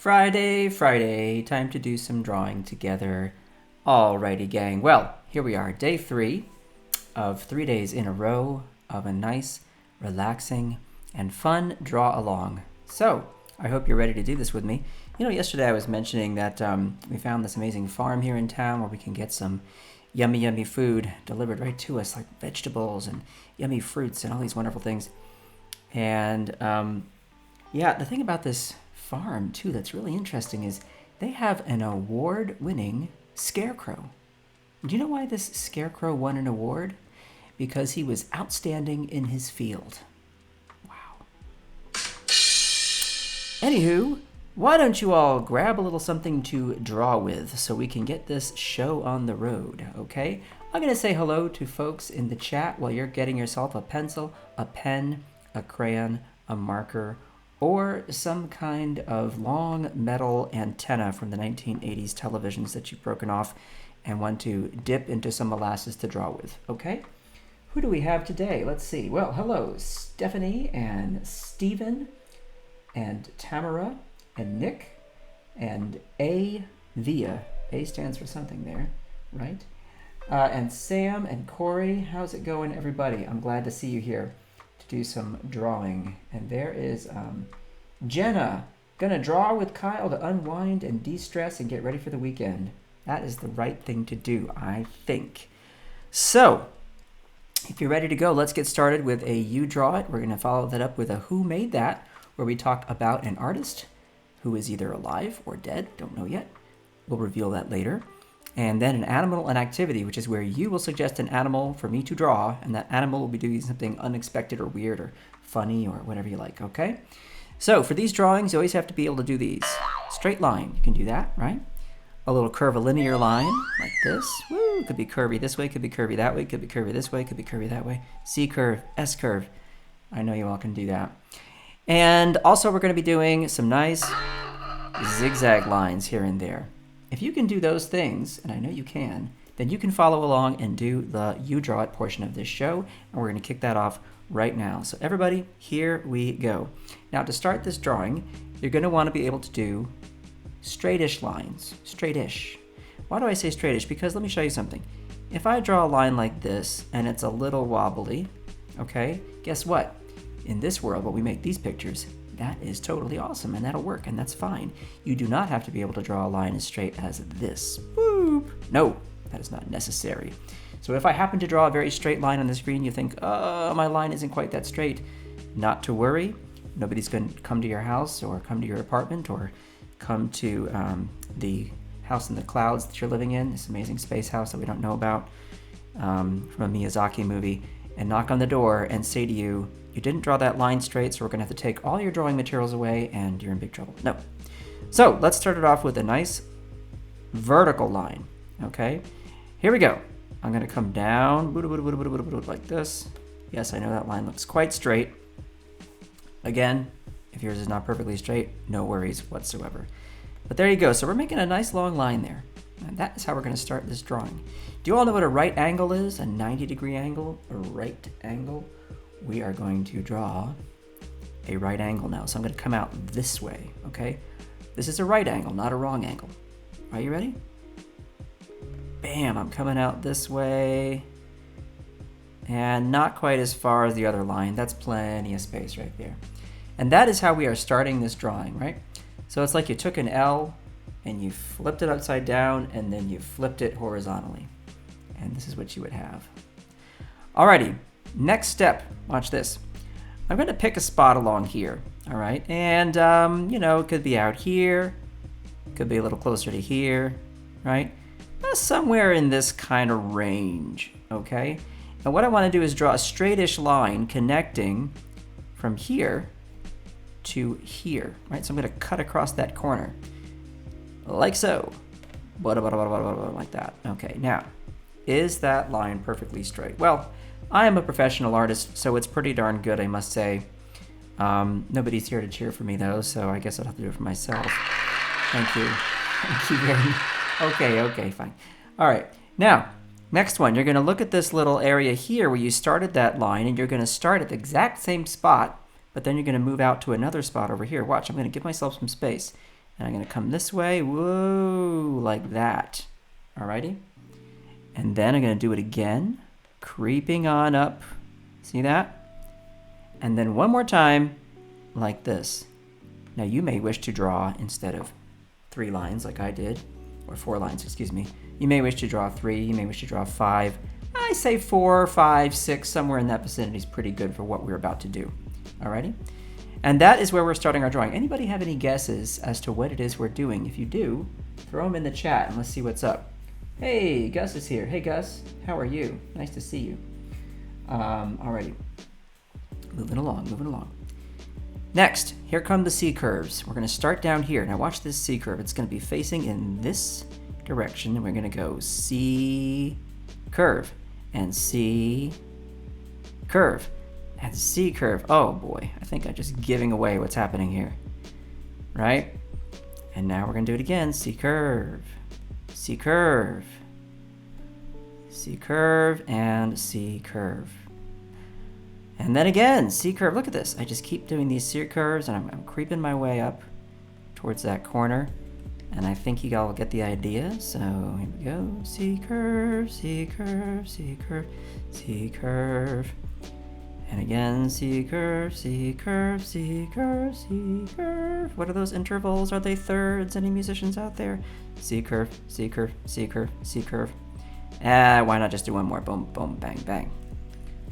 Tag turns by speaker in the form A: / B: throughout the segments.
A: Friday, Friday, time to do some drawing together. Alrighty, gang. Well, here we are, day 3 of 3 days in a row of a nice, relaxing, and fun draw along. So, I hope you're ready to do this with me. You know, yesterday I was mentioning that we found this amazing farm here in town where we can get some yummy, yummy food delivered right to us, like vegetables and yummy fruits and all these wonderful things. And yeah, the thing about this farm too that's really interesting is they have an award-winning scarecrow. Do you know why this scarecrow won an award? Because he was outstanding in his field. Wow. Anywho, why don't you all grab a little something to draw with so we can get this show on the road, okay? I'm going to say hello to folks in the chat while you're getting yourself a pencil, a pen, a crayon, a marker, or some kind of long metal antenna from the 1980s televisions that you've broken off and want to dip into some molasses to draw with, okay? Who do we have today? Let's see. Well, hello, Stephanie and Stephen and Tamara and Nick and Via. A stands for something there, right? And Sam and Corey. How's it going, everybody? I'm glad to see you here to do some drawing. And there is Jenna, gonna draw with Kyle to unwind and de-stress and get ready for the weekend. That is the right thing to do, I think. So, if you're ready to go, let's get started with a You Draw It. We're gonna follow that up with a Who Made That, where we talk about an artist who is either alive or dead, don't know yet. We'll reveal that later. And then an animal and activity, which is where you will suggest an animal for me to draw, and that animal will be doing something unexpected or weird or funny or whatever you like, okay? So for these drawings, you always have to be able to do these. Straight line, you can do that, right? A little curvilinear line, like this. Woo, could be curvy this way, could be curvy that way, could be curvy this way, could be curvy that way. C curve, S curve. I know you all can do that. And also we're gonna be doing some nice zigzag lines here and there. If you can do those things, and I know you can, then you can follow along and do the You Draw It portion of this show, and we're gonna kick that off right now. So everybody, here we go. Now to start this drawing, you're gonna wanna be able to do straightish lines, straightish. Why do I say straightish? Because let me show you something. If I draw a line like this and it's a little wobbly, okay, guess what? In this world, when we make these pictures, that is totally awesome and that'll work and that's fine. You do not have to be able to draw a line as straight as this. Boop. No, that is not necessary. So if I happen to draw a very straight line on the screen, you think, oh, my line isn't quite that straight. Not to worry. Nobody's going to come to your house or come to your apartment or come to the house in the clouds that you're living in, this amazing space house that we don't know about from a Miyazaki movie, and knock on the door and say to you, you didn't draw that line straight, so we're going to have to take all your drawing materials away and you're in big trouble. No. So let's start it off with a nice vertical line, okay? Here we go. I'm going to come down like this. Yes, I know that line looks quite straight. Again, if yours is not perfectly straight, no worries whatsoever. But there you go. So we're making a nice long line there. And that is how we're going to start this drawing. Do you all know what a right angle is? A 90-degree angle? A right angle? We are going to draw a right angle now. So I'm going to come out this way, okay? This is a right angle, not a wrong angle. Are you ready? Bam, I'm coming out this way. And not quite as far as the other line. That's plenty of space right there. And that is how we are starting this drawing, right? So it's like you took an L and you flipped it upside down and then you flipped it horizontally. And this is what you would have. Alrighty, next step, watch this. I'm gonna pick a spot along here, all right? And, you know, it could be out here, could be a little closer to here, right? Somewhere in this kind of range, okay? And what I wanna do is draw a straightish line connecting from here to here, right? So I'm gonna cut across that corner, like so. Like that. Okay, now, is that line perfectly straight? Well, I am a professional artist, so it's pretty darn good, I must say. Nobody's here to cheer for me though, so I guess I'll have to do it for myself. Thank you. Thank you very much. Okay, fine. All right, now, next one, you're gonna look at this little area here where you started that line, and you're gonna start at the exact same spot, but then you're gonna move out to another spot over here. Watch, I'm gonna give myself some space. And I'm going to come this way. Whoa, like that. Alrighty. And then I'm going to do it again. Creeping on up. See that? And then one more time, like this. Now you may wish to draw, instead of 3 lines like I did, or 4 lines, excuse me, you may wish to draw 3, you may wish to draw 5. I say 4, 5, 6, somewhere in that vicinity is pretty good for what we're about to do. Alrighty? And that is where we're starting our drawing. Anybody have any guesses as to what it is we're doing? If you do, throw them in the chat and let's see what's up. Hey, Gus is here. Hey, Gus, how are you? Nice to see you. Alrighty. Moving along, moving along. Next, here come the C curves. We're going to start down here. Now watch this C curve. It's going to be facing in this direction. And we're going to go C curve and C curve and C curve. Oh boy, I think I'm just giving away what's happening here. Right? And now we're going to do it again. C curve, C curve, C curve, and C curve. And then again, C curve. Look at this. I just keep doing these C curves, and I'm creeping my way up towards that corner. And I think you all get the idea. So here we go. C curve, C curve, C curve, C curve. And again, C curve, C curve, C curve, C curve. What are those intervals? Are they thirds? Any musicians out there? C curve, C curve, C curve, C curve. Why not just do one more? Boom, boom, bang, bang.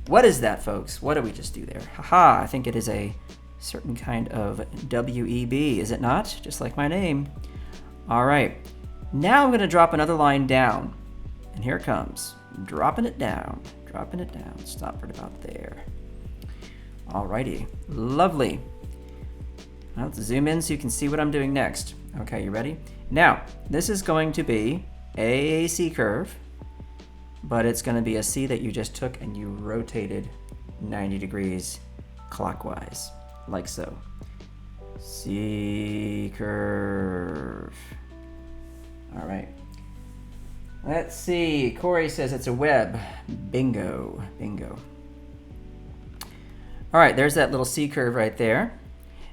A: What is that, folks? What did we just do there? Haha, I think it is a certain kind of WEB, is it not? Just like my name. All right, now I'm gonna drop another line down. And here it comes. Dropping it down, dropping it down. Stop right about there. Alrighty, lovely. Now let's zoom in so you can see what I'm doing next. Okay, you ready? Now, this is going to be a C curve, but it's going to be a C that you just took and you rotated 90 degrees clockwise, like so. C curve. All right. Let's see. Corey says it's a web. Bingo, bingo. All right, there's that little C curve right there.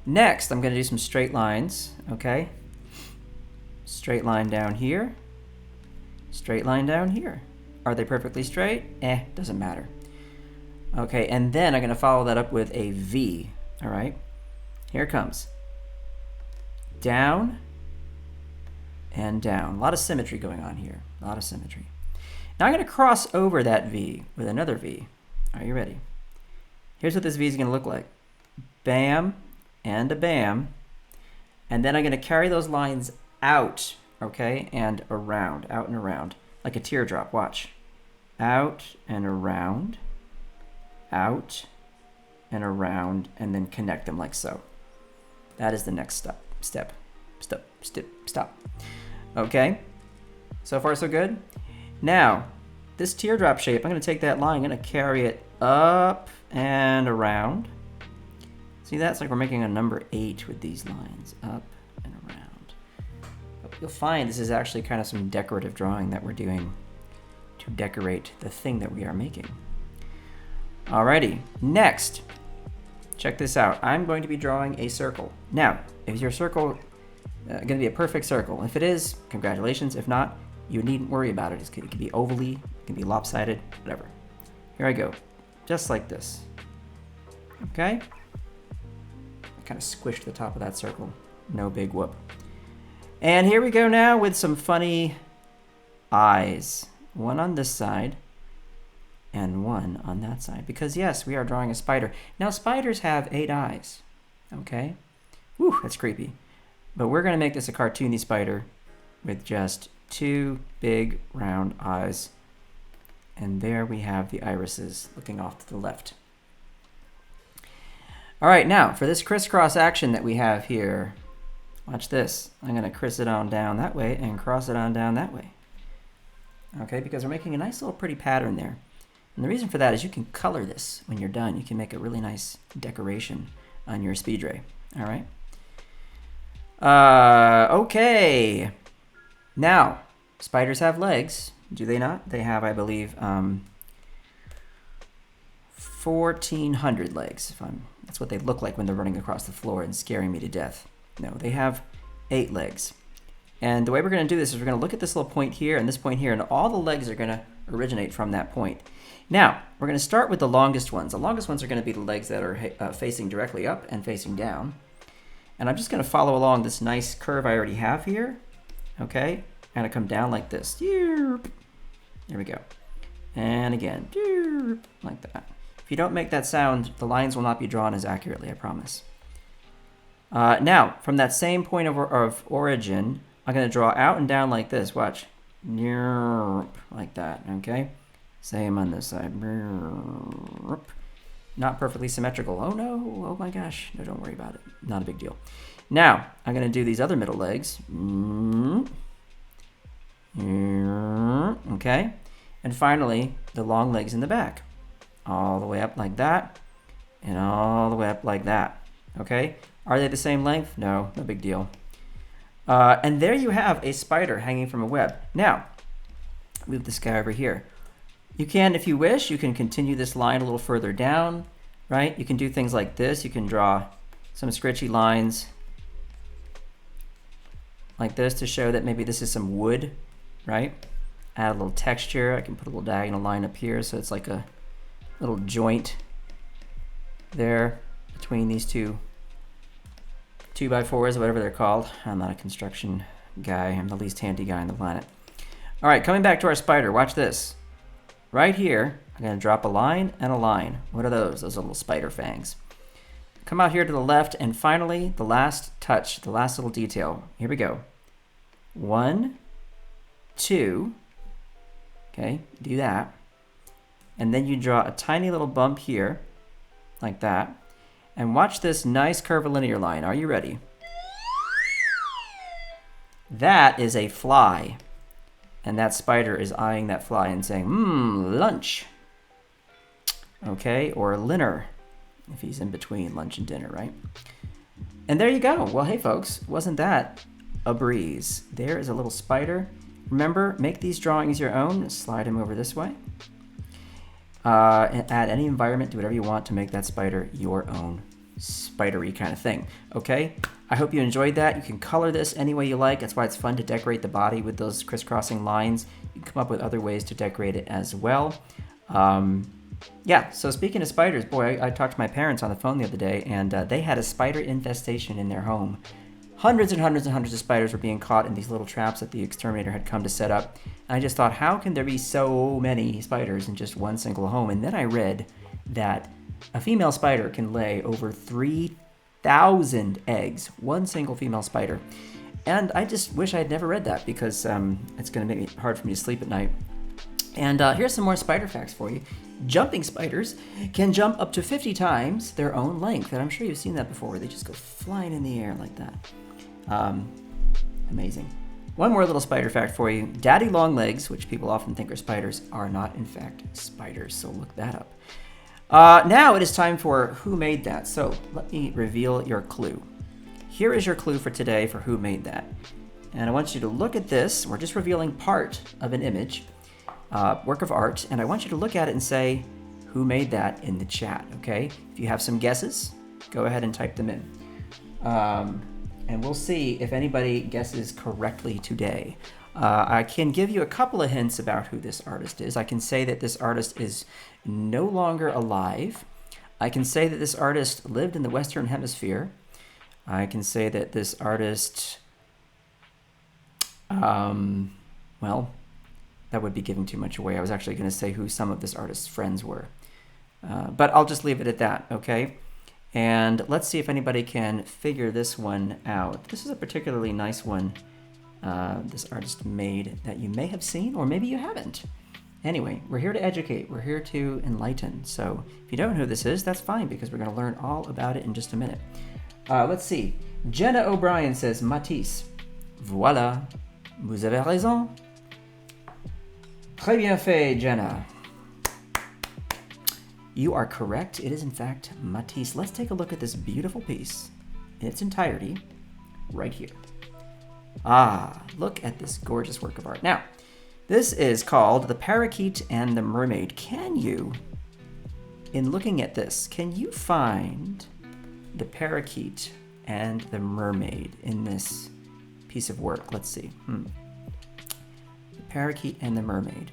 A: Next, I'm going to do some straight lines, okay? Straight line down here. Straight line down here. Are they perfectly straight? Doesn't matter. Okay, and then I'm going to follow that up with a V. All right, here it comes. Down and down. A lot of symmetry going on here. A lot of symmetry. Now I'm going to cross over that V with another V. Are you ready? Here's what this V is going to look like. Bam and a bam. And then I'm going to carry those lines out, okay, and around, out and around. Like a teardrop, watch. Out and around, out and around, and then connect them like so. That is the next step. Stop. Okay, so far so good. Now, this teardrop shape, I'm gonna take that line, I'm gonna carry it up and around. See, that's like we're making a number 8 with these lines, up and around. You'll find this is actually kind of some decorative drawing that we're doing to decorate the thing that we are making. Alrighty, next, check this out. I'm going to be drawing a circle. Now, is your circle going to be a perfect circle? If it is, congratulations. If not, you needn't worry about it. It can be ovally, it can be lopsided, whatever. Here I go, just like this. Okay? I kind of squished the top of that circle. No big whoop. And here we go now with some funny eyes. One on this side and one on that side. Because yes, we are drawing a spider. Now spiders have 8 eyes. Okay? Whew, that's creepy. But we're going to make this a cartoony spider with just 2 big round eyes. And there we have the irises looking off to the left. All right, now for this crisscross action that we have here, watch this. I'm going to criss it on down that way and cross it on down that way. Okay, because we're making a nice little pretty pattern there. And the reason for that is you can color this when you're done. You can make a really nice decoration on your speed ray. All right. Okay. Now, spiders have legs, do they not? They have, I believe, 1,400 legs. That's what they look like when they're running across the floor and scaring me to death. No, they have 8 legs. And the way we're going to do this is we're going to look at this little point here and this point here, and all the legs are going to originate from that point. Now, we're going to start with the longest ones. The longest ones are going to be the legs that are facing directly up and facing down. And I'm just going to follow along this nice curve I already have here. Okay? And I come down like this. There we go. And again, like that. If you don't make that sound, the lines will not be drawn as accurately, I promise. Now, from that same point of origin, I'm going to draw out and down like this. Watch. Like that, okay? Same on this side. Not perfectly symmetrical. Oh no, oh my gosh. No, don't worry about it. Not a big deal. Now, I'm going to do these other middle legs. Okay? And finally, the long legs in the back. All the way up like that, and all the way up like that. Okay? Are they the same length? No, no big deal. And there you have a spider hanging from a web. Now, move this guy over here. You can, if you wish, you can continue this line a little further down, right? You can do things like this. You can draw some scritchy lines like this to show that maybe this is some wood, right? Add a little texture. I can put a little diagonal line up here so it's like a little joint there between these two 2x4s, whatever they're called. I'm not a construction guy. I'm the least handy guy on the planet. All right, coming back to our spider. Watch this. Right here, I'm going to drop a line and a line. What are those? Those are little spider fangs. Come out here to the left, and finally, the last touch, the last little detail. Here we go. 1, 2. Okay, do that. And then you draw a tiny little bump here, like that. And watch this nice curvilinear line. Are you ready? That is a fly. And that spider is eyeing that fly and saying, lunch. Okay, or dinner, if he's in between lunch and dinner, right? And there you go. Well, hey, folks, wasn't that a breeze? There is a little spider. Remember, make these drawings your own. Slide him over this way. And add any environment, do whatever you want to make that spider your own spidery kind of thing. Okay? I hope you enjoyed that. You can color this any way you like. That's why it's fun to decorate the body with those crisscrossing lines. You can come up with other ways to decorate it as well. Yeah, so speaking of spiders, boy, I talked to my parents on the phone the other day, and they had a spider infestation in their home. Hundreds and hundreds and hundreds of spiders were being caught in these little traps that the exterminator had come to set up. And I just thought, how can there be so many spiders in just one single home? And then I read that a female spider can lay over 3,000 eggs, one single female spider. And I just wish I had never read that, because it's going to make it hard for me to sleep at night. And here's some more spider facts for you. Jumping spiders can jump up to 50 times their own length. And I'm sure you've seen that before, where they just go flying in the air like that. Amazing. One more little spider fact for you. Daddy long legs, which people often think are spiders, are not in fact spiders, so look that up. Now it is time for Who Made That? So let me reveal your clue. Here is your clue for today for Who Made That? And I want you to look at this. We're just revealing part of an image, work of art, and I want you to look at it and say, who made that in the chat, okay? If you have some guesses, go ahead and type them in. And we'll see if anybody guesses correctly today. I can give you a couple of hints about who this artist is. I can say that this artist is no longer alive. I can say that this artist lived in the Western Hemisphere. I can say that this artist, well, that would be giving too much away. I was actually going to say who some of this artist's friends were. But I'll just leave it at that, okay? And let's see if anybody can figure this one out. This is a particularly nice one this artist made that you may have seen, or maybe you haven't. Anyway, we're here to educate. We're here to enlighten. So if you don't know who this is, that's fine, because we're going to learn all about it in just a minute. Let's see. Jenna O'Brien says, Matisse. Voilà. Vous avez raison. Très bien fait, Jenna. You are correct. It is, in fact, Matisse. Let's take a look at this beautiful piece in its entirety right here. Ah, look at this gorgeous work of art. Now, this is called The Parakeet and the Mermaid. Can you, in looking at this, can you find the parakeet and the mermaid in this piece of work. Let's see. The parakeet and the mermaid.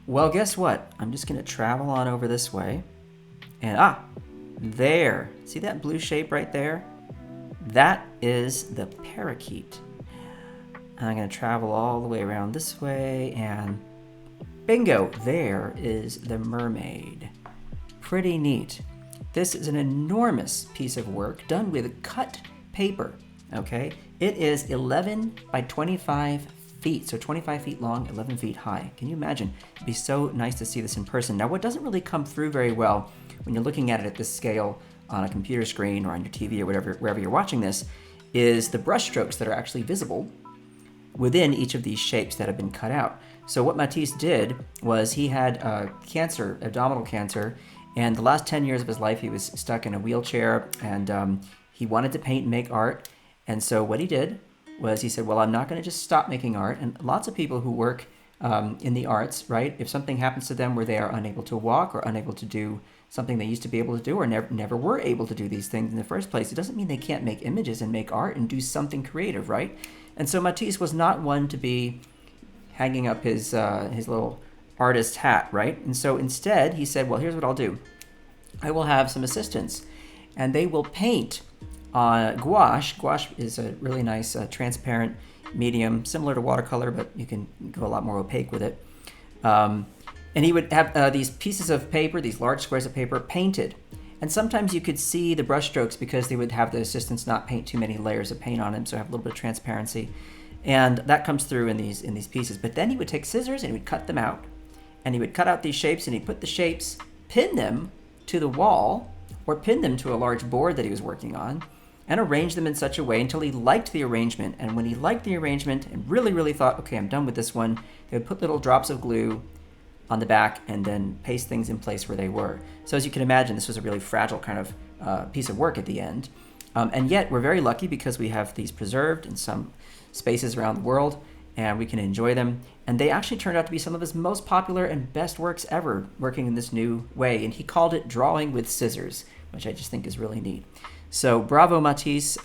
A: Well, guess what? I'm just going to travel on over this way. And there. See that blue shape right there? That is the parakeet. And I'm going to travel all the way around this way, and bingo, there is the mermaid. Pretty neat. This is an enormous piece of work done with cut paper, okay? It is 11 by 25 feet, so 25 feet long, 11 feet high. Can you imagine? It'd be so nice to see this in person. Now, what doesn't really come through very well when you're looking at it at this scale on a computer screen or on your TV or whatever, wherever you're watching this, is the brush strokes that are actually visible within each of these shapes that have been cut out. So what Matisse did was he had cancer, abdominal cancer, and the last 10 years of his life he was stuck in a wheelchair, and he wanted to paint and make art. And so what he did was he said, well, I'm not going to just stop making art. And lots of people who work in the arts, right, if something happens to them where they are unable to walk or unable to do something they used to be able to do or never were able to do these things in the first place, it doesn't mean they can't make images and make art and do something creative, right? And so Matisse was not one to be hanging up his little artist hat, right? And so instead he said, well, here's what I'll do. I will have some assistants, and they will paint gouache. Gouache is a really nice transparent medium, similar to watercolor, but you can go a lot more opaque with it. And he would have these pieces of paper, these large squares of paper, painted. And sometimes you could see the brush strokes because they would have the assistants not paint too many layers of paint on them, so have a little bit of transparency. And that comes through in these pieces. But then he would take scissors and he would cut them out. And he would cut out these shapes, and he'd put the shapes, pin them to the wall, or pin them to a large board that he was working on, and arrange them in such a way until he liked the arrangement. And when he liked the arrangement and really, really thought, okay, I'm done with this one, they would put little drops of glue on the back and then paste things in place where they were. So as you can imagine, this was a really fragile kind of piece of work at the end. And yet we're very lucky because we have these preserved in some spaces around the world, and we can enjoy them. And they actually turned out to be some of his most popular and best works ever, working in this new way. And he called it drawing with scissors, which I just think is really neat. So bravo, Matisse.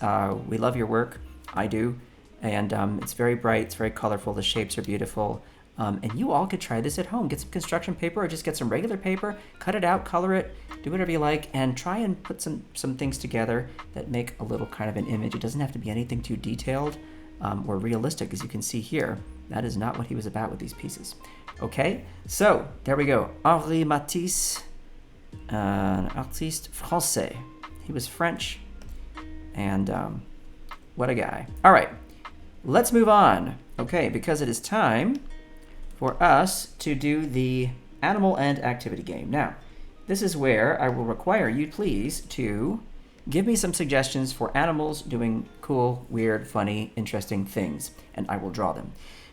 A: We love your work. I do. And it's very bright. It's very colorful. The shapes are beautiful. And you all could try this at home. Get some construction paper or just get some regular paper, cut it out, color it, do whatever you like, and try and put some things together that make a little kind of an image. It doesn't have to be anything too detailed or realistic, as you can see here. That is not what he was about with these pieces. Okay, so there we go. Henri Matisse, an artiste français. He was French, and what a guy. All right, let's move on. Okay, because it is time for us to do the animal and activity game. Now, this is where I will require you, please, to give me some suggestions for animals doing cool, weird, funny, interesting things, and I will draw them.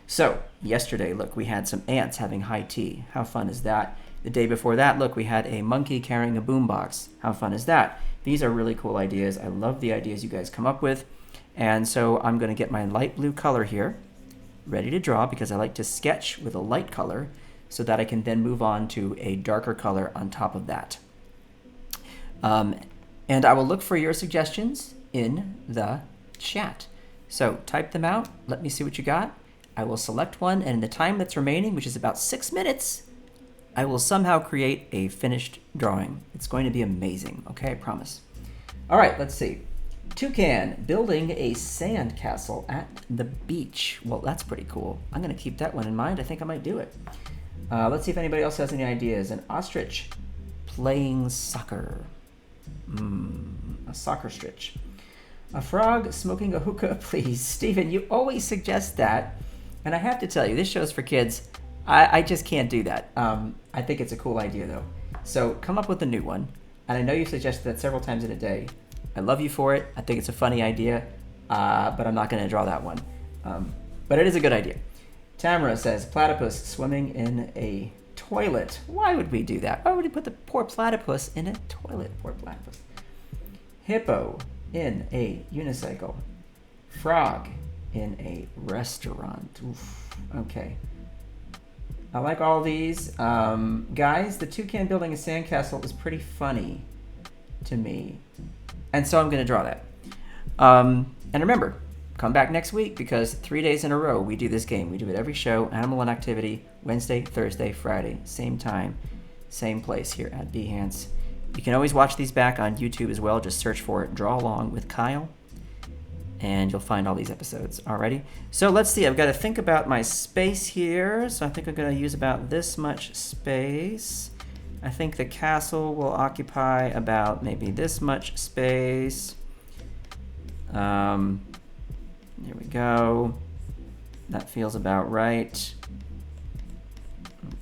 A: So, yesterday, look, we had some ants having high tea. How fun is that? The day before that, look, we had a monkey carrying a boombox. How fun is that? These are really cool ideas. I love the ideas you guys come up with. And so I'm going to get my light blue color here, ready to draw, because I like to sketch with a light color so that I can then move on to a darker color on top of that. And I will look for your suggestions in the chat. So type them out. Let me see what you got. I will select one, and in the time that's remaining, which is about 6 minutes, I will somehow create a finished drawing. It's going to be amazing, okay? I promise. All right, let's see. Toucan building a sand castle at the beach. Well, that's pretty cool. I'm going to keep that one in mind. I think I might do it. Let's see if anybody else has any ideas. An ostrich playing soccer. A soccer stitch. A frog smoking a hookah, please. Stephen, you always suggest that. And I have to tell you, this show's for kids. I just can't do that. I think it's a cool idea, though. So come up with a new one. And I know you've suggested that several times in a day. I love you for it. I think it's a funny idea, but I'm not going to draw that one. But it is a good idea. Tamara says, platypus swimming in a toilet. Why would we do that? Why would we put the poor platypus in a toilet? Poor platypus. Hippo in a unicycle. Frog in a restaurant. Oof. Okay. I like all these. Guys, the toucan building a sandcastle is pretty funny to me. And so I'm going to draw that. And remember, come back next week because 3 days in a row we do this game. We do it every show, Animal and Activity, Wednesday, Thursday, Friday, same time, same place here at Behance. You can always watch these back on YouTube as well. Just search for Draw Along with Kyle, and you'll find all these episodes. Alrighty, so let's see. I've got to think about my space here. So I think I'm going to use about this much space. I think the castle will occupy about maybe this much space. Here we go. That feels about right.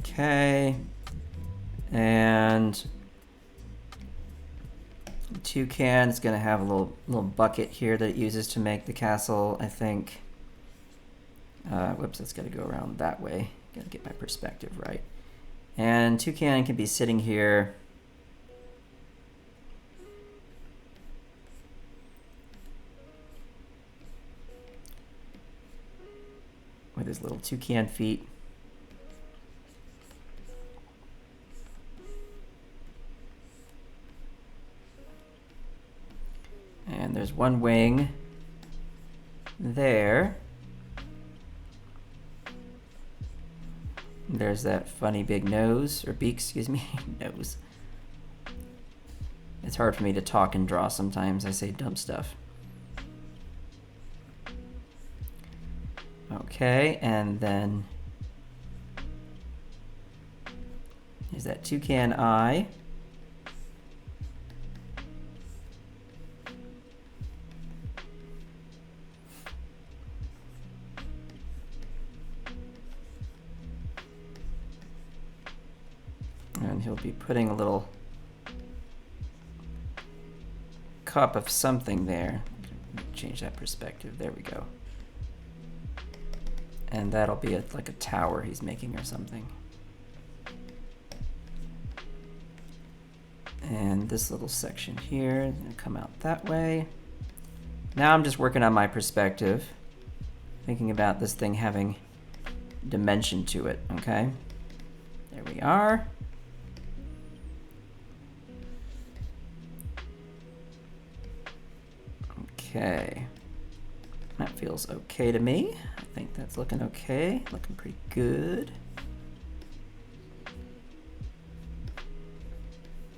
A: Okay. And Toucan is going to have a little bucket here that it uses to make the castle, I think. Whoops, that's got to go around that way. Got to get my perspective right. And Toucan can be sitting here. With his little toucan feet. And there's one wing there. There's that funny big nose, or beak, excuse me, nose. It's hard for me to talk and draw sometimes. I say dumb stuff. Okay, and then here's that toucan eye. And he'll be putting a little cup of something there. Change that perspective. There we go. And that'll be like a tower he's making or something. And this little section here is going to come out that way. Now I'm just working on my perspective, thinking about this thing having dimension to it, okay? There we are. Okay. That feels okay to me. I think that's looking okay, looking pretty good.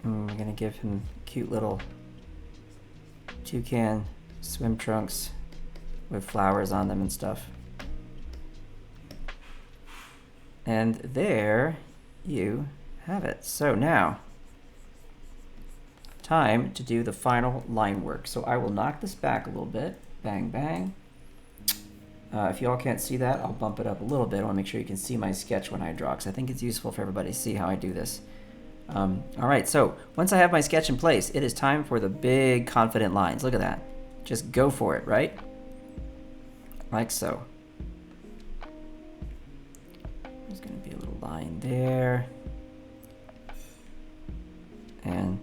A: We're gonna give him cute little toucan swim trunks with flowers on them and stuff. And there you have it. So now, time to do the final line work. So I will knock this back a little bit. Bang, bang. If you all can't see that, I'll bump it up a little bit. I want to make sure you can see my sketch when I draw, because I think it's useful for everybody to see how I do this. All right, so once I have my sketch in place, it is time for the big confident lines. Look at that. Just go for it, right? Like so. There's going to be a little line there. And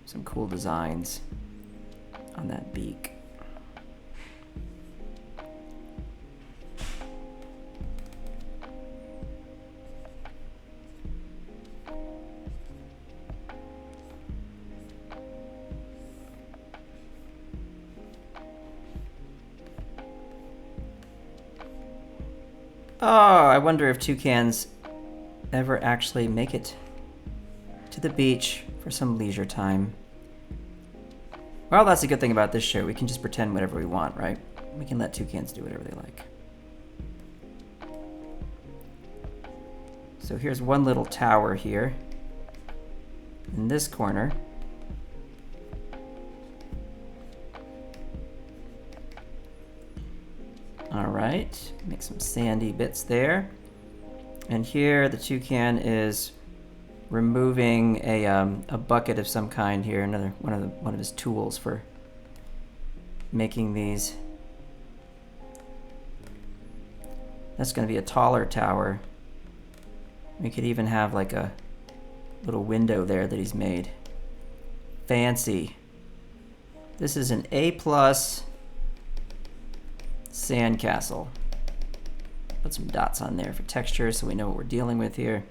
A: some cool designs on that beak. Oh, I wonder if toucans ever actually make it to the beach for some leisure time. Well, that's a good thing about this show. We can just pretend whatever we want, right? We can let toucans do whatever they like. So here's one little tower here in this corner. All right, make some sandy bits there. And here the toucan is removing a bucket of some kind here, another one of his tools for making these. That's going to be a taller tower. We could even have like a little window there that he's made. Fancy. This is an A+ sandcastle. Put some dots on there for texture so we know what we're dealing with here.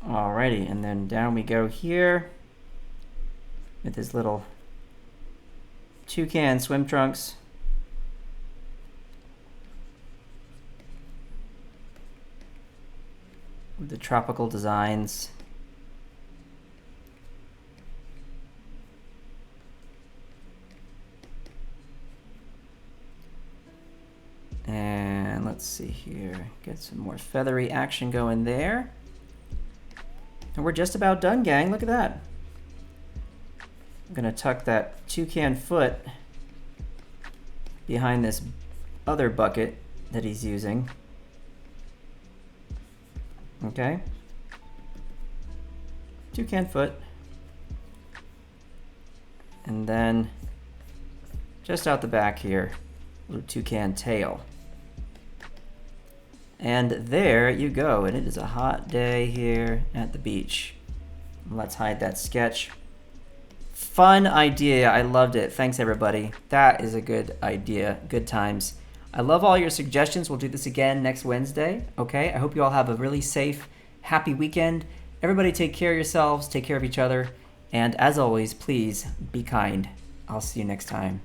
A: All right. Alrighty, and then down we go here with his little toucan swim trunks. With the tropical designs. And let's see here, get some more feathery action going there. And we're just about done, gang. Look at that. I'm gonna tuck that toucan foot behind this other bucket that he's using. Okay. Toucan foot. And then just out the back here, little toucan tail. And there you go, and it is a hot day here at the beach. Let's hide that sketch. Fun idea, I loved it. Thanks everybody. That is a good idea, good times. I love all your suggestions. We'll do this again next Wednesday, okay? I hope you all have a really safe, happy weekend. Everybody take care of yourselves, take care of each other, and as always, please be kind. I'll see you next time.